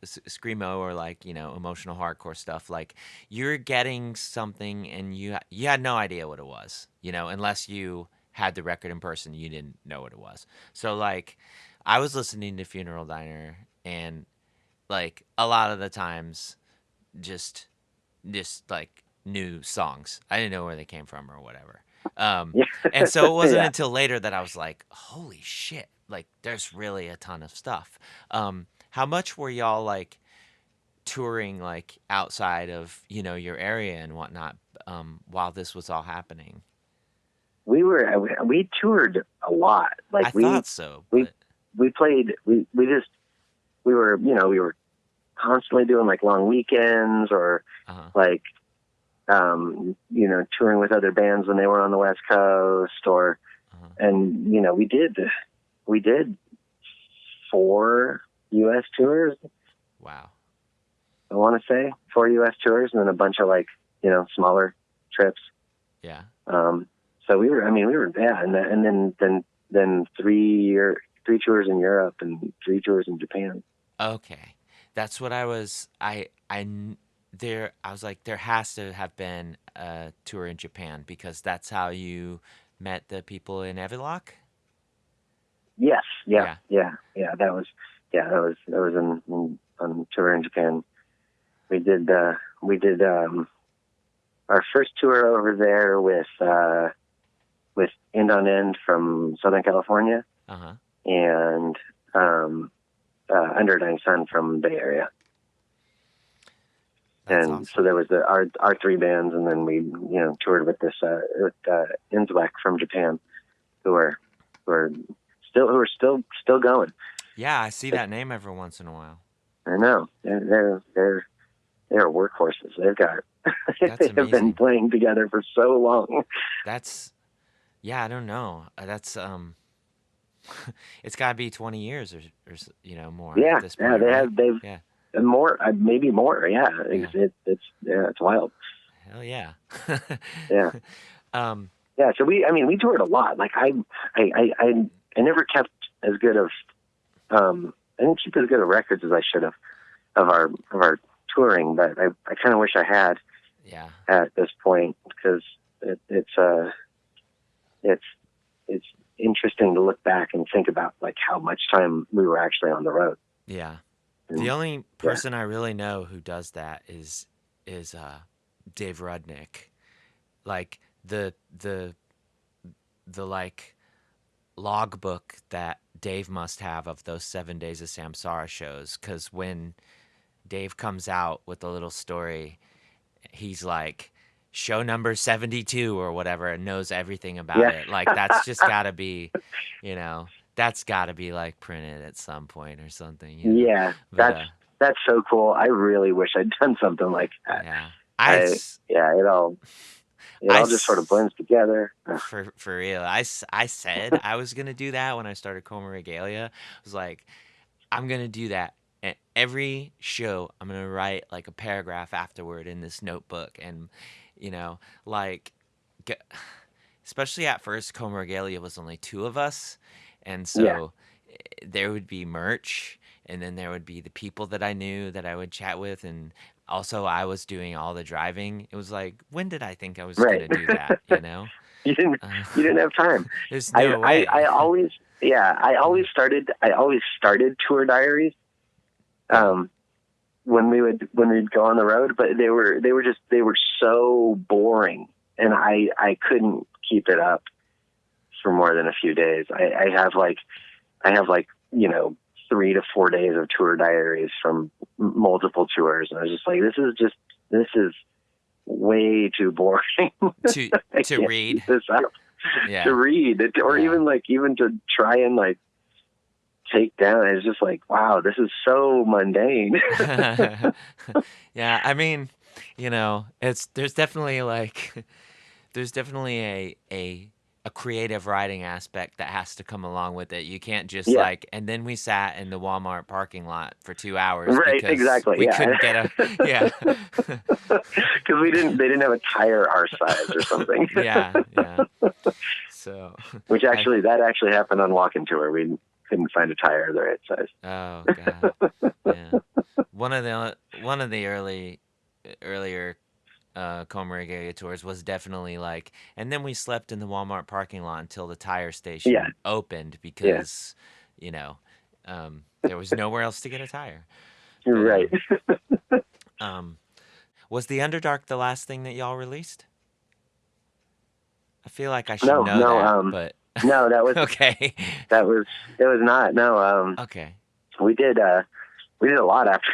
screamo or like emotional hardcore stuff, like you're getting something and you had no idea what it was, unless you had the record in person, you didn't know what it was. So like, I was listening to Funeral Diner and like a lot of the times just like new songs. I didn't know where they came from or whatever. Um, Yeah, and so it wasn't yeah. until later that I was like, holy shit, like there's really a ton of stuff. How much were y'all like touring like outside of, your area and whatnot, while this was all happening? We toured a lot. Like I thought so, we but we played we just we were constantly doing like long weekends or uh-huh. like touring with other bands when they were on the West Coast or Uh-huh. and we did 4 US tours. Wow. I want to say 4 US tours and then a bunch of like, smaller trips. Yeah. So we were yeah, and then 3 tours in Europe and 3 tours in Japan. Okay. That's what I was like, there has to have been a tour in Japan because that's how you met the people in Everlock? Yes, yeah, Yeah. yeah, yeah. That was on tour in Japan. We did our first tour over there with End on End from Southern California Uh-huh. and Underdark Sun from Bay Area. That's And so awesome. there was our 3 bands, and then we toured with this with Inzwak from Japan, who are still going. Yeah, I see that name every once in a while. I know they're workhorses. They've got That's they have been amazing. playing together for so long. That's yeah, I don't know. That's it's got to be 20 years or more at Yeah, this yeah, point, right? they've Yeah. more, maybe more. Yeah, Yeah. it's wild. Hell yeah. Yeah, um yeah. So we toured a lot. Like I never kept as good of I didn't keep as good of records as I should have of our touring, but I kind of wish I had yeah. at this point because it's it's interesting to look back and think about like how much time we were actually on the road. Yeah. The And only yeah, person I really know who does that is Dave Rudnick. Like the like logbook that Dave must have of those 7 days of Samsara shows cuz when Dave comes out with a little story, he's like show number 72 or whatever and knows everything about yeah, it. Like that's just got to be, you know, that's got to be like printed at some point or something. yeah. But That's so cool. I really wish I'd done something like that. yeah. Yeah, it all just sort of I blends together. for real. I said I was going to do that when I started Coma Regalia. I was like I'm going to do that. At every show, I'm going to write like a paragraph afterward in this notebook and you know, like especially at first, Coma Regalia was only 2 of us, and Yeah, so there would be merch, and then there would be the people that I knew that I would chat with, and also I was doing all the driving. It was like, when did I think I was right. gonna do that? You know, you didn't uh, you didn't have time. there's I no I, I way. always yeah Yeah, I always started tour diaries yeah, um when we'd go on the road, but they were so boring, and I couldn't keep it up for more than a few days. I have like 3 to 4 days of tour diaries from multiple tours, and I was just like, this is way too boring. to I to can't read. keep this up to Yeah, read it, or yeah. even to try and like take down. It's just like, wow, this is so mundane. Yeah, I mean, it's there's definitely like there's definitely a creative writing aspect that has to come along with it. You can't just Yeah, like and then we sat in the Walmart parking lot for 2 hours right, because exactly. we Yeah, couldn't get a yeah. because they didn't have a tire our size or something. Yeah, yeah. So I That actually happened on walk-in tour. We couldn't find a tire the right size. oh god. Yeah. One of the earlier Coma Regalia tours was definitely like, and then we slept in the Walmart parking lot until the tire Yeah, station opened yeah, because, you know, there was nowhere else to get a tire. you're But right. um, was the Underdark the last thing that y'all released? I feel like I should No, know no, that, but no. That was okay, that was it was not. No, okay, we did we did a lot after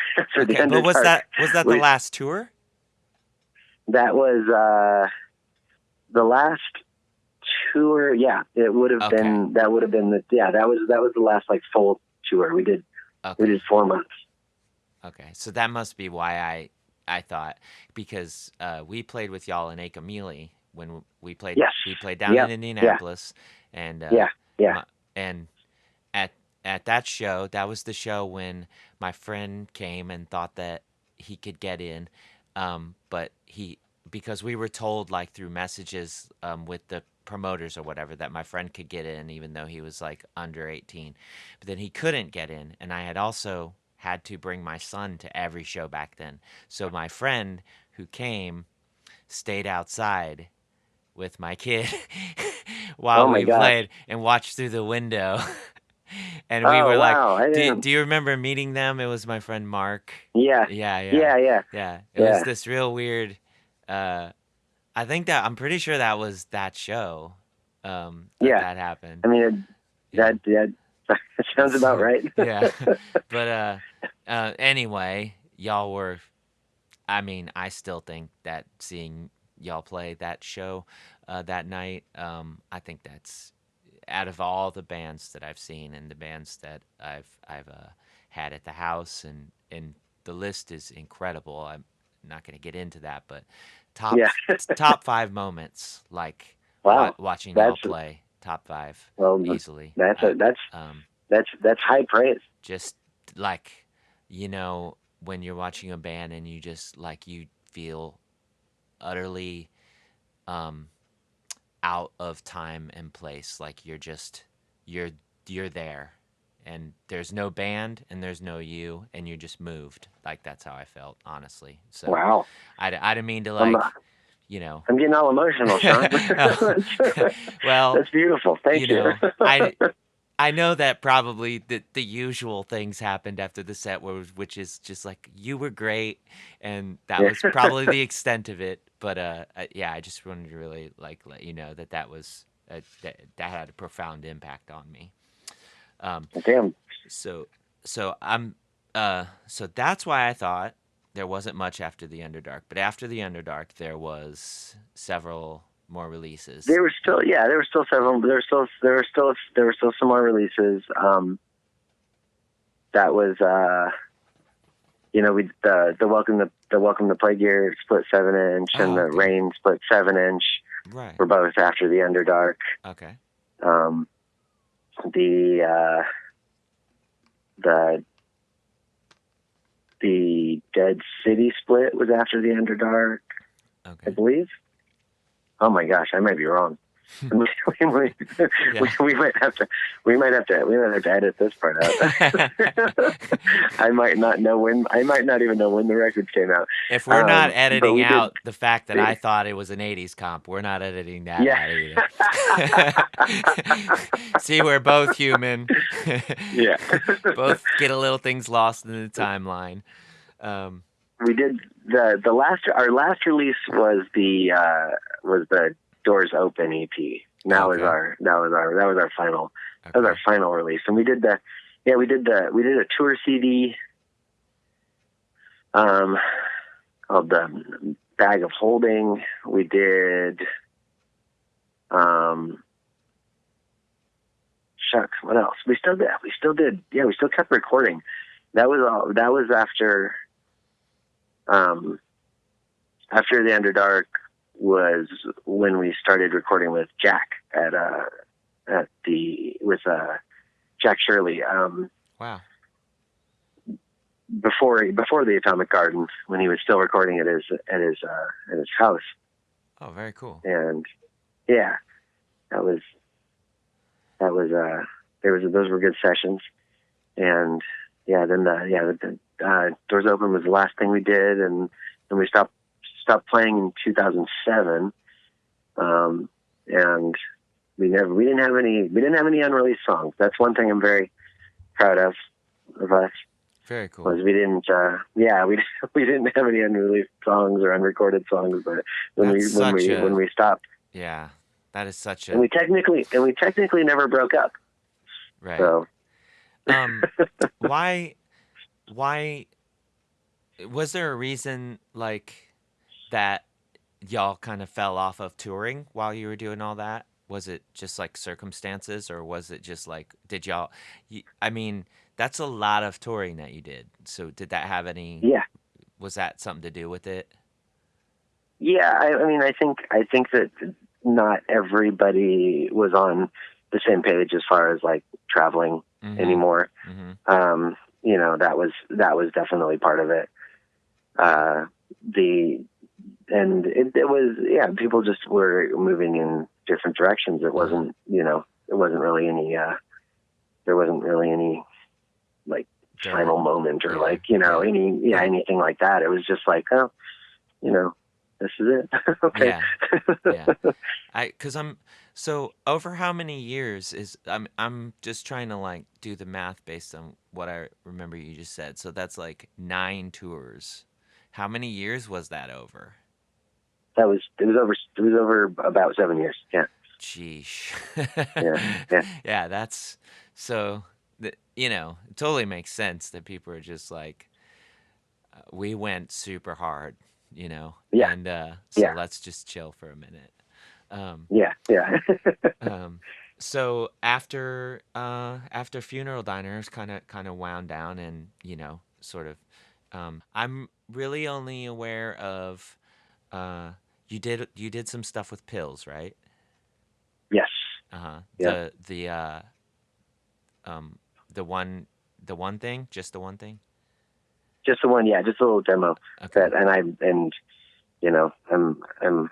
the okay. But was Underdark. that the We last tour? That was the last tour. Yeah, it would have Okay. been. That would have been the. Yeah, that was the last like full tour we did. We Okay. did 4 months. Okay. So that must be why I thought, because we played with y'all in Akamili when Yes. we played down in Yep. Yeah. Indianapolis, and Yeah. Yeah. my and at that show, that was the show when my friend came and thought that he could get in, but he, because we were told like through messages with the promoters or whatever, that my friend could get in even though he was like under 18, but then he couldn't get in, and I had also had to bring my son to every show back then, so my friend who came stayed outside with my kid Oh while my we gosh. played and watched through the window. And we Oh were like, wow. I didn't. do you remember meeting them? It was my friend Mark. Yeah. Yeah, yeah, Yeah. Yeah. yeah. It was Yeah. this real weird. Uh, I think that I'm pretty sure that was that show. Yeah. That happened. I mean, Yeah. that sounds about So right. yeah, but anyway, y'all were. I mean, I still think that seeing y'all play that show that night, I think that's, out of all the bands that I've seen and the bands that I've had at the house, and the list is incredible. I'm not going to get into that, but top Yeah. top 5 moments, like Wow. watching y'all That's play, top 5 well. easily. That's a, that's Um, that's high praise. just like, when you're watching a band and you just like, you feel utterly um out of time and place, like you're you're there, and there's no band and there's no you, and you're just moved. Like, that's how I felt, honestly. So Wow. I didn't mean to, I'm like, you know. I'm getting all emotional, Sean. Oh, well, That's beautiful. Thank you. I know that probably the usual things happened after the set, which is just like, you were great, and that Yeah. was probably the extent of it. But yeah, I just wanted to really like let you know that that was that had a profound impact on me. Um, Damn. so so that's why I thought there wasn't much after the Underdark, but after the Underdark there was several more releases. There were still, yeah, there were still Yeah. several. There were still some more releases. That was we the Welcome to Play Gear split 7 inch, and Oh, the okay. Rain split 7 inch Right. were both after the Underdark. Okay. Um, the the the Dead City split was after the Underdark, I Okay. believe. Oh my gosh, I might be wrong. we, we, Yeah. we might have to edit this part out. I might not know when. I might not even know when the records came out. If we're not But editing we did. out the fact that I thought it was an 80s comp, we're not editing that Yeah. out either. See, we're both human. Yeah. Both get a little things lost in the timeline. Um, We did the last. Our last release was the Doors Open EP. And okay. that was our final Okay. release. And we did we did a tour CD called the Bag of Holding. We did shucks, what else? We still did. Yeah, we still kept recording. That was after after the Underdark was when we started recording with Jack with Jack Shirley. Wow. Before the Atomic Garden, when he was still recording at his house. Oh, very cool. And yeah, that was those were good sessions. And yeah, then the Doors Open was the last thing we did, and then we stopped playing in 2007. And we didn't have any unreleased songs. That's one thing I'm very proud of us. Very cool. Was we didn't we didn't have any unreleased songs or unrecorded songs, but when we stopped, yeah, that is such and a we technically never broke up. right. So Why was there a reason, like, that y'all kind of fell off of touring while you were doing all that? Was it just like circumstances, or was it just like, did y'all, I mean, that's a lot of touring that you did. So did that have any, Yeah, was that something to do with it? yeah. I mean, I think that not everybody was on the same page as far as like traveling Mm-hmm. anymore. Mm-hmm. That was definitely part of it. Yeah. Uh, the and it was, yeah, people just were moving in different directions. It Uh-huh. wasn't, it wasn't really any there wasn't really any like Dirt. final moment or Yeah. like, Yeah. Yeah. anything like that. It was just like, oh, you know this is it. Okay. Yeah. Yeah. Cause so over how many years I'm just trying to like do the math based on what I remember you just said. So that's like 9 tours. How many years was that over? It was over about 7 years. Yeah. Sheesh. Yeah. Yeah. Yeah, that's so it totally makes sense that people are just like, we went super hard, Yeah. and so Yeah. let's just chill for a minute. Um, Yeah. Yeah. um, so after Funeral Diners kind of wound down, and sort of, I'm really only aware of, uh, you did some stuff with pills, right? Yes. Uh-huh. Yeah. Um the one the one thing, just the one thing. Just the one. Yeah. Just a little demo Okay. that, and I'm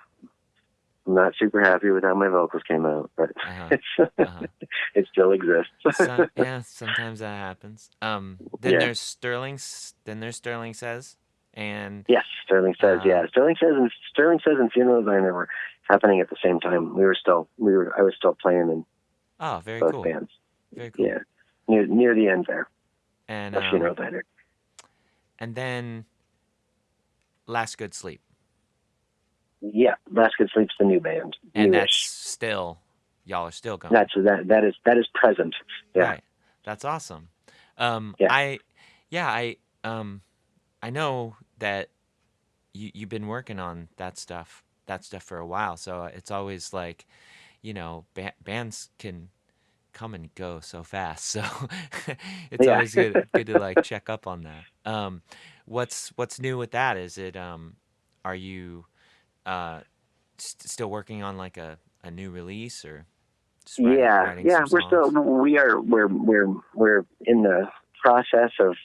not super happy with how my vocals came out, but Uh-huh. it's Uh-huh. it still exists. Yeah, sometimes that happens. Then Yeah. there's Sterling Says, and Yes. Sterling Says. uh Yeah. Sterling Says and Funeral Designer were happening at the same time. I was still playing in oh, very both cool. bands. Very cool. Yeah. Near the end there And of Funeral Diner. then Last Good Sleep. Yeah. Basket Sleep's the new band, And that's newish. still, y'all are still going. That is present. Yeah. Right. That's awesome. Yeah. I yeah, I know that you've been working on that stuff for a while, so it's always like, bands can come and go so fast, so it's Yeah. always good to like check up on that. What's new with that? Is it are you uh still working on like a new release, or just Yeah. writing Yeah. some songs? We're in the process of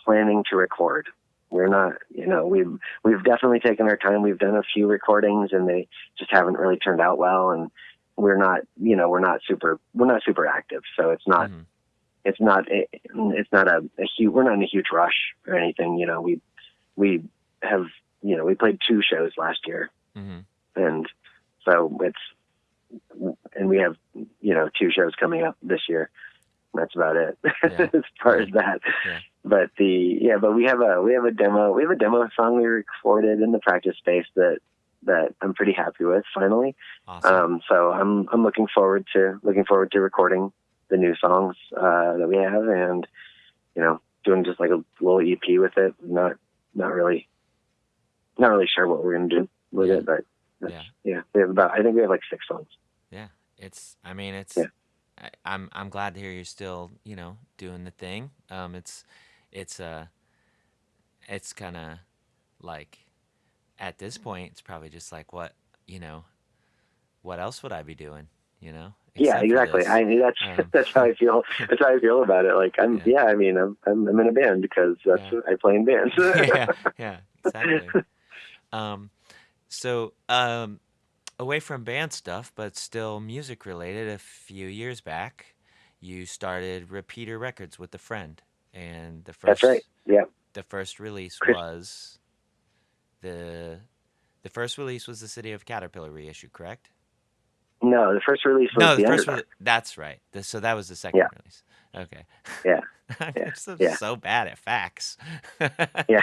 planning to record. We're Cool. not, we've definitely taken our time. We've done a few recordings and they just haven't really turned out well. And we're not super active. So Mm-hmm. it's not a huge, we're not in a huge rush or anything. We have, we played 2 shows last year, Mm-hmm. and so and we have, 2 shows coming up this year. That's about it Yeah. as far Yeah. as that. Yeah. But we have a demo song we recorded in the practice space that I'm pretty happy with finally. Awesome. So I'm looking forward to recording the new songs that we have, and doing just like a little EP with it. Not really sure what we're gonna do with Yeah. it, but that's, Yeah. yeah. I think we have like 6 songs. Yeah. I mean, Yeah. I'm glad to hear you're still, doing the thing. It's it's kind of like, at this point, it's probably just like, you know, what else would I be doing, Yeah, except for exactly. this. I mean, that's Um, that's how I feel. That's how I feel about it. Like yeah. I mean, I'm in a band because that's Yeah. what I play in bands. Yeah. Yeah. Exactly. Um, so, away from band stuff, but still music related, a few years back, you started Repeater Records with a friend, and the That's right. first Yeah, the first release Chris. was the the first release was the City of Caterpillar reissue, correct? No, the first release was No, the the first Underdark. release. That's right. So that was the second Yeah, release. Okay. yeah, I'm yeah, so, yeah, so bad at facts. yeah.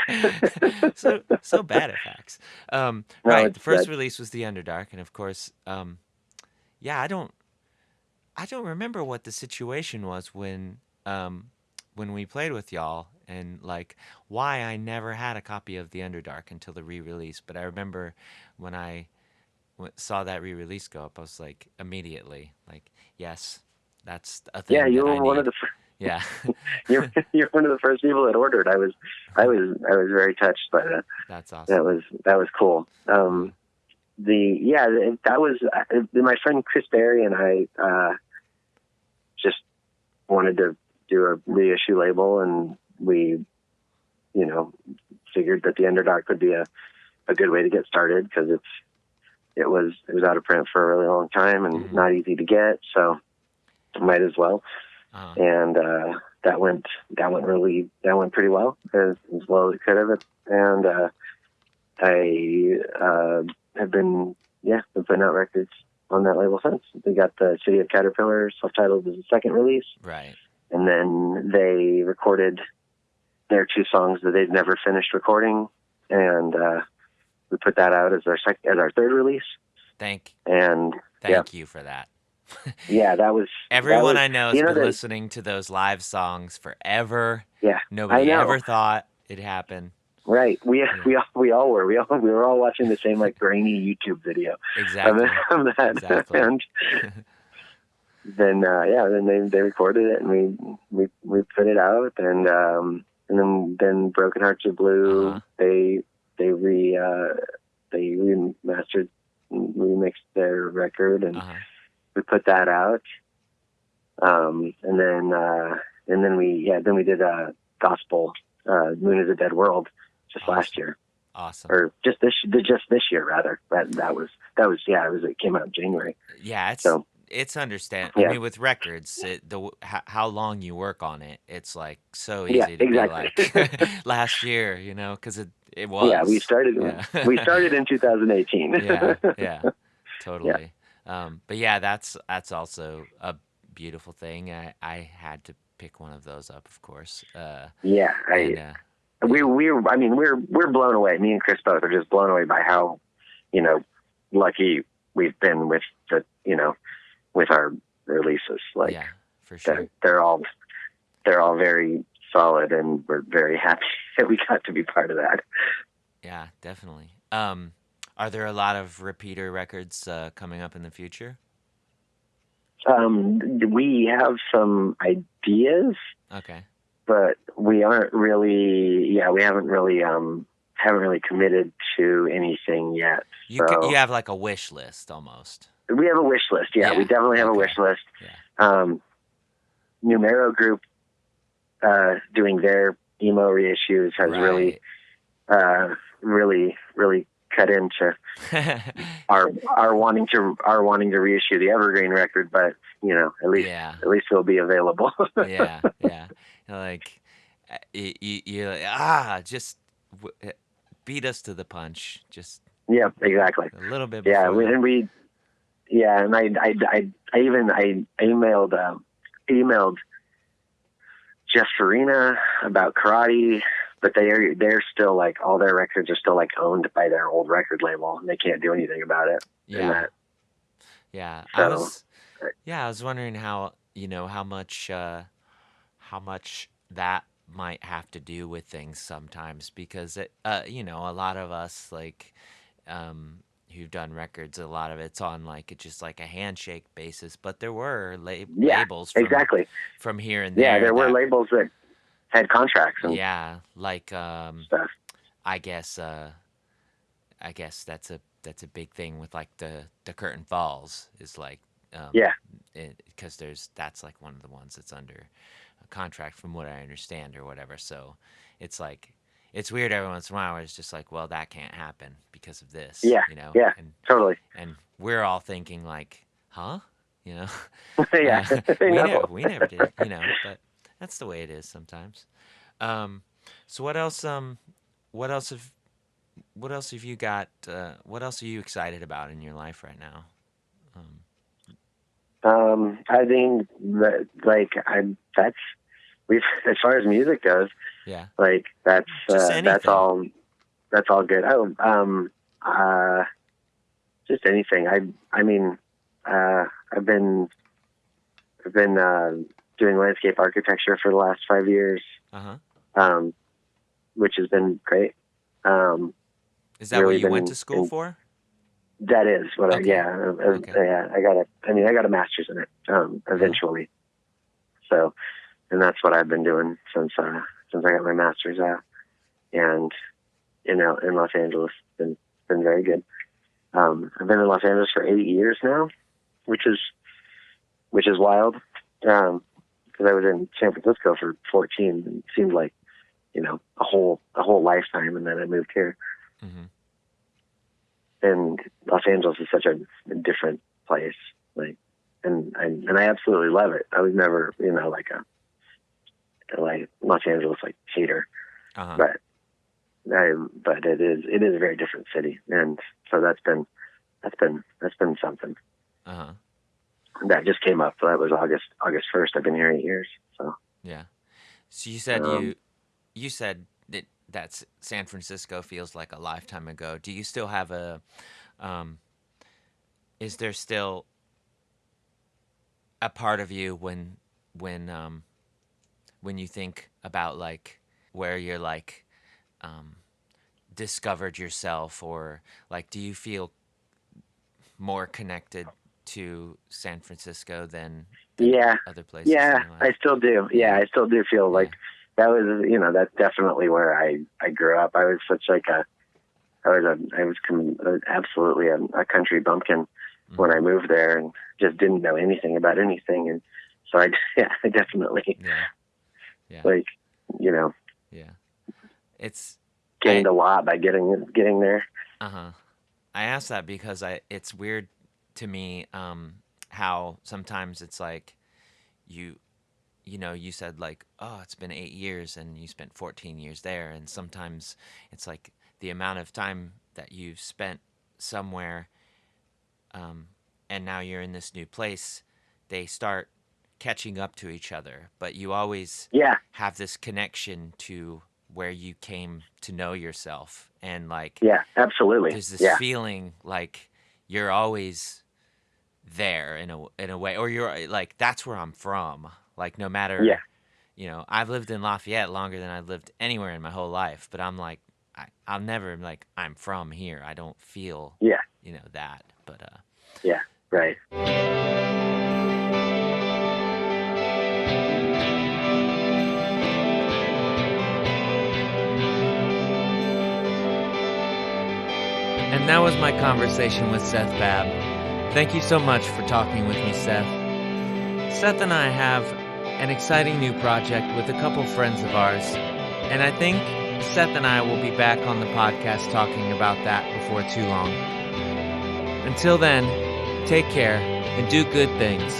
So bad at facts. No, Right. it's The first that's release was the Underdark, and of course, yeah, I don't remember what the situation was when we played with y'all. and like why I never had a copy of the Underdark until the re-release. But I remember when I saw that re-release go up, I was like immediately like, yes, that's a Yeah, thing you that were I one of need. the Yeah, you're one of the first people that ordered. I was very touched by that. that's awesome. That was cool. Uh, That was my friend Chris Berry and I just wanted to do a reissue label, and we, you know, figured that the Underdark would be a good way to get started because it was out of print for a really long time and mm-hmm. not easy to get, so might as well. Uh-huh. And that went pretty well, as well as it could have. And I have been putting out records on that label since. We got the City of Caterpillar self-titled as the second release, Right. and then they recorded their 2 songs that they'd never finished recording, and we put that out as our third release. Thank Yeah, you for that. yeah, Everyone I know has been that, listening to those live songs forever. yeah, I Nobody know. ever thought it happened. Right. Yeah. We all were. We were all watching the same like grainy YouTube video Exactly. of that. Exactly. And then they recorded it, and we put it out, and then Broken Hearts Are Blue. Uh-huh. They remastered, remixed their record, and we put that out. And then we did a gospel, Moon is a Dead World, just last year. Awesome. Or just this year rather. It came out in January. Yeah, so it's understandable. yeah. I mean, with records, how long you work on it, it's like so easy to exactly. be like last year, because it was. Yeah, we started in 2018. Yeah, totally. Yeah. But yeah, that's also a beautiful thing. I had to pick one of those up, of course. We're blown away. Me and Chris both are just blown away by how, lucky we've been with with our releases. Like, yeah, for sure. They're all very solid, and we're very happy that we got to be part of that. Yeah, definitely. Are there a lot of repeater records coming up in the future? We have some ideas. Okay. But we aren't really. Yeah, we haven't really committed to anything yet. You have like a wish list almost. We have a wish list. Yeah, we definitely have a wish list. Yeah. Numero Group doing their emo reissues has really cut into our wanting to reissue the Evergreen record, but at least it'll be available. yeah. Like you're like, just beat us to the punch. Just exactly. A little bit before. And I emailed Jeff Farina about Karate, but they're still like, all their records are still like owned by their old record label, and they can't do anything about it. Yeah. So, I was wondering how much that might have to do with things sometimes, because a lot of us who've done records, a lot of it's on just like a handshake basis, but there were labels from here and there. Yeah, there were labels that had contracts. And stuff. I guess that's a big thing with like the Curtain Falls is like because that's like one of the ones that's under a contract from what I understand or whatever. So it's like it's weird every once in a while where it's just like, well, that can't happen because of this. Yeah. Totally. And we're all thinking like, huh? Yeah. We never did, but that's the way it is sometimes. So what else have you got? What else are you excited about in your life right now? I think that as far as music goes, like that's all good. Just anything. I've been doing landscape architecture for the last 5 years. Uh-huh. which has been great. Is that what Really you went been to school for? that is what Okay. I got a master's in it eventually. So, and that's what I've been doing since I got my master's out. And in Los Angeles, it's been very good. I've been in Los Angeles for 8 years now, which is wild. Because I was in San Francisco for 14, and it seemed like, a whole lifetime, and then I moved here. Mm-hmm. And Los Angeles is such a different place, and I absolutely love it. I was never, like a Los Angeles hater, but it is a very different city, and so that's been something. That just came up. That was August 1st. I've been here 8 years. So yeah. So you said that San Francisco feels like a lifetime ago. Do you still have is there still a part of you when you think about where you're discovered yourself, or do you feel more connected to San Francisco than other places? Yeah, I still do. Yeah, I still do feel like that was, that's definitely where I grew up. I was such absolutely a country bumpkin when I moved there, and just didn't know anything about anything. And so I definitely it's gained a lot by getting there. I asked that because it's weird to me how sometimes it's you said oh, it's been 8 years and you spent 14 years there, and sometimes it's the amount of time that you've spent somewhere and now you're in this new place, they start catching up to each other, but you always have this connection to where you came to know yourself, and absolutely, there's this feeling you're always there in a way, or you're that's where I'm from, no matter I've lived in Lafayette longer than I've lived anywhere in my whole life, but I'm I'll never I'm from here. I don't feel that, but right. And that was my conversation with Seth Babb. Thank you so much for talking with me, Seth. Seth and I have an exciting new project with a couple friends of ours, and I think Seth and I will be back on the podcast talking about that before too long. Until then, take care and do good things.